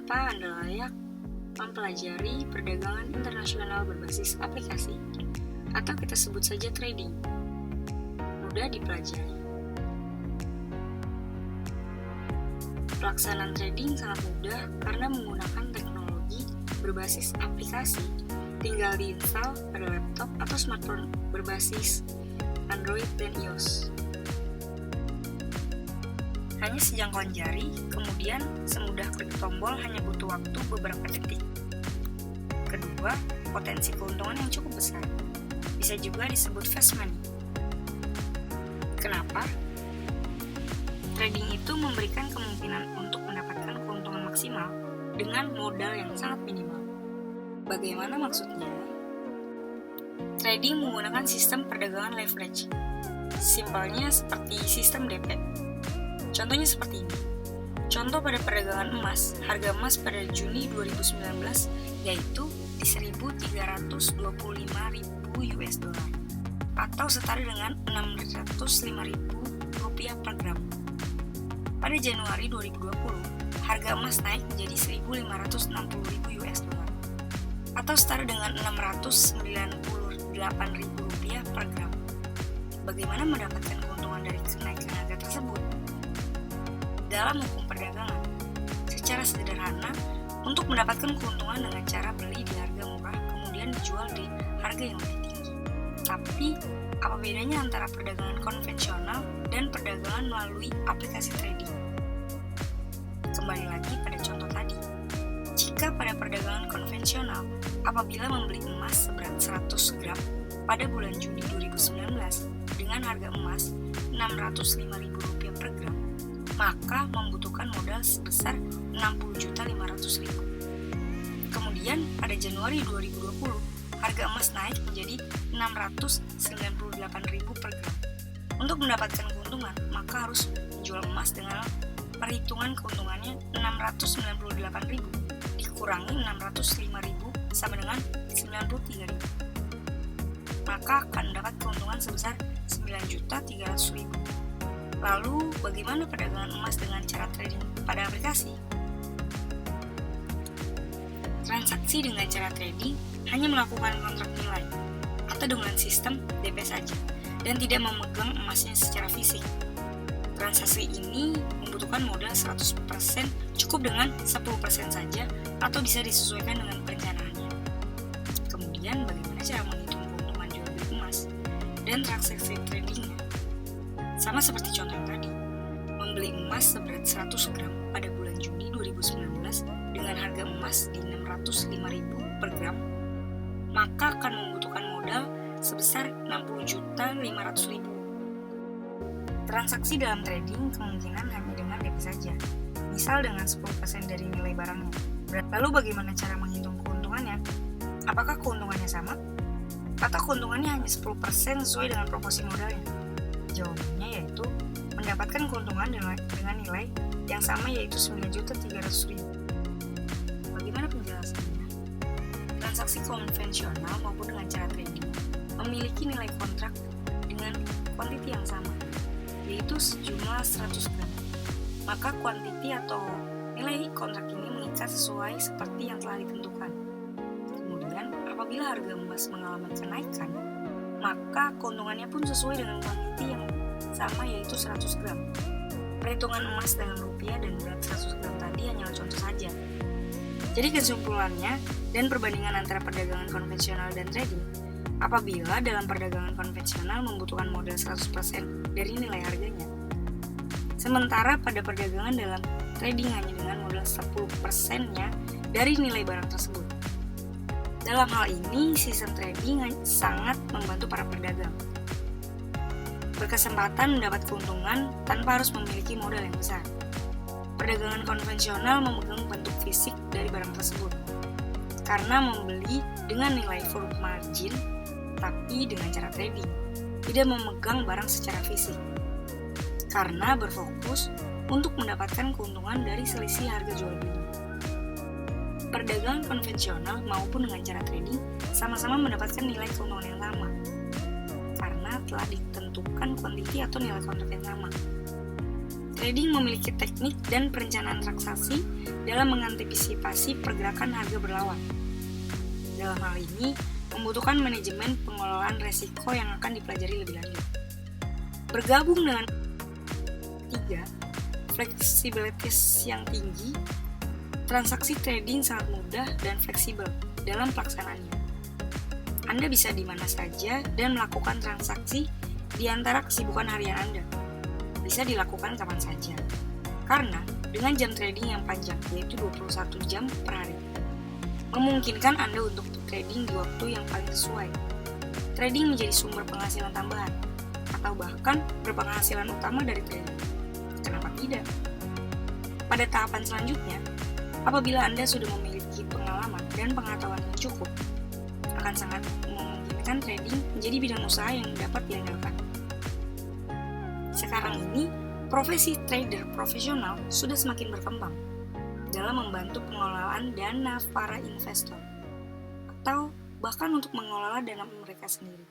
Mengapa Anda layak mempelajari perdagangan internasional berbasis aplikasi, atau kita sebut saja trading? Mudah dipelajari. Pelaksanaan trading sangat mudah karena menggunakan teknologi berbasis aplikasi. Tinggal diinstal pada laptop atau smartphone berbasis Android dan iOS. Hanya sejangkauan jari, kemudian semudah klik tombol hanya butuh waktu beberapa detik. Kedua, potensi keuntungan yang cukup besar. Bisa juga disebut fast money. Kenapa? Trading itu memberikan kemungkinan untuk mendapatkan keuntungan maksimal dengan modal yang sangat minimal. Bagaimana maksudnya? Trading menggunakan sistem perdagangan leverage. Simpelnya seperti sistem DP. Contohnya seperti ini. Contoh pada perdagangan emas, harga emas pada Juni 2019 yaitu di 1.325.000 US dollar atau setara dengan 605.000 rupiah per gram. Pada Januari 2020, harga emas naik menjadi 1.560.000 US dollar atau setara dengan 698.000 rupiah per gram. Bagaimana mendapatkan keuntungan dari kenaikan harga tersebut? Dalam hukum perdagangan, secara sederhana, untuk mendapatkan keuntungan dengan cara beli di harga murah kemudian dijual di harga yang lebih tinggi. Tapi, apa bedanya antara perdagangan konvensional dan perdagangan melalui aplikasi trading? Kembali lagi pada contoh tadi. Jika pada perdagangan konvensional, apabila membeli emas seberat 100 gram pada bulan Juni 2019 dengan harga emas Rp605.000 per gram, maka membutuhkan modal sebesar Rp60.500.000. Kemudian pada Januari 2020, harga emas naik menjadi Rp698.000 per gram. Untuk mendapatkan keuntungan, maka harus menjual emas dengan perhitungan keuntungannya Rp698.000 dikurangi Rp605.000 sama dengan Rp93.000. Maka akan mendapat keuntungan sebesar Rp9.300.000. Lalu, bagaimana perdagangan emas dengan cara trading pada aplikasi? Transaksi dengan cara trading hanya melakukan kontrak nilai atau dengan sistem DP saja dan tidak memegang emasnya secara fisik. Transaksi ini membutuhkan modal 100%, cukup dengan 10% saja atau bisa disesuaikan dengan perencanaannya. Kemudian bagaimana cara menghitung keuntungan jual beli emas dan transaksi tradingnya? Sama seperti contoh yang tadi, membeli emas seberat 100 gram pada bulan Juni 2019 dengan harga emas di Rp605.000 per gram, maka akan membutuhkan modal sebesar Rp60.500.000. Transaksi dalam trading kemungkinan hanya dengan DP saja, misal dengan 10% dari nilai barangnya. Lalu bagaimana cara menghitung keuntungannya? Apakah keuntungannya sama? Atau keuntungannya hanya 10% sesuai dengan proporsi modalnya? Jawabannya yaitu mendapatkan keuntungan dengan nilai yang sama yaitu Rp9.300.000. Bagaimana penjelasannya? Transaksi konvensional maupun dengan cara trading memiliki nilai kontrak dengan kuantiti yang sama, yaitu sejumlah 100 gram. Maka kuantiti atau nilai kontrak ini mengikat sesuai seperti yang telah ditentukan. Kemudian, apabila harga emas mengalami kenaikan, maka keuntungannya pun sesuai dengan kuantiti yang sama yaitu 100 gram. Perhitungan emas dengan rupiah dan berat 100 gram tadi hanyalah contoh saja. Jadi kesimpulannya dan perbandingan antara perdagangan konvensional dan trading, apabila dalam perdagangan konvensional membutuhkan modal 100% dari nilai harganya. Sementara pada perdagangan dalam trading hanya dengan modal 10%-nya dari nilai barang tersebut. Dalam hal ini, sistem trading sangat membantu para pedagang. Berkesempatan mendapat keuntungan tanpa harus memiliki modal yang besar. Perdagangan konvensional memegang bentuk fisik dari barang tersebut, karena membeli dengan nilai full margin, tapi dengan cara trading, tidak memegang barang secara fisik, karena berfokus untuk mendapatkan keuntungan dari selisih harga jual beli. Perdagangan konvensional maupun dengan cara trading sama-sama mendapatkan nilai keuntungan yang sama, karena telah ditentukan kuantiti atau nilai kontrak yang sama. Trading memiliki teknik dan perencanaan transaksi dalam mengantisipasi pergerakan harga berlawan. Dalam hal ini, membutuhkan manajemen pengelolaan resiko yang akan dipelajari lebih lanjut. Bergabung dengan 3, fleksibilitas yang tinggi, transaksi trading sangat mudah dan fleksibel dalam pelaksanaannya. Anda bisa di mana saja dan melakukan transaksi di antara kesibukan harian Anda. Bisa dilakukan kapan saja. Karena dengan jam trading yang panjang, yaitu 21 jam per hari, memungkinkan Anda untuk trading di waktu yang paling sesuai. Trading menjadi sumber penghasilan tambahan, atau bahkan berpenghasilan utama dari trading. Kenapa tidak? Pada tahapan selanjutnya, apabila Anda sudah memiliki pengalaman dan pengetahuan yang cukup, akan sangat memungkinkan trading menjadi bidang usaha yang dapat diandalkan. Sekarang ini, profesi trader profesional sudah semakin berkembang dalam membantu pengelolaan dana para investor, atau bahkan untuk mengelola dana mereka sendiri.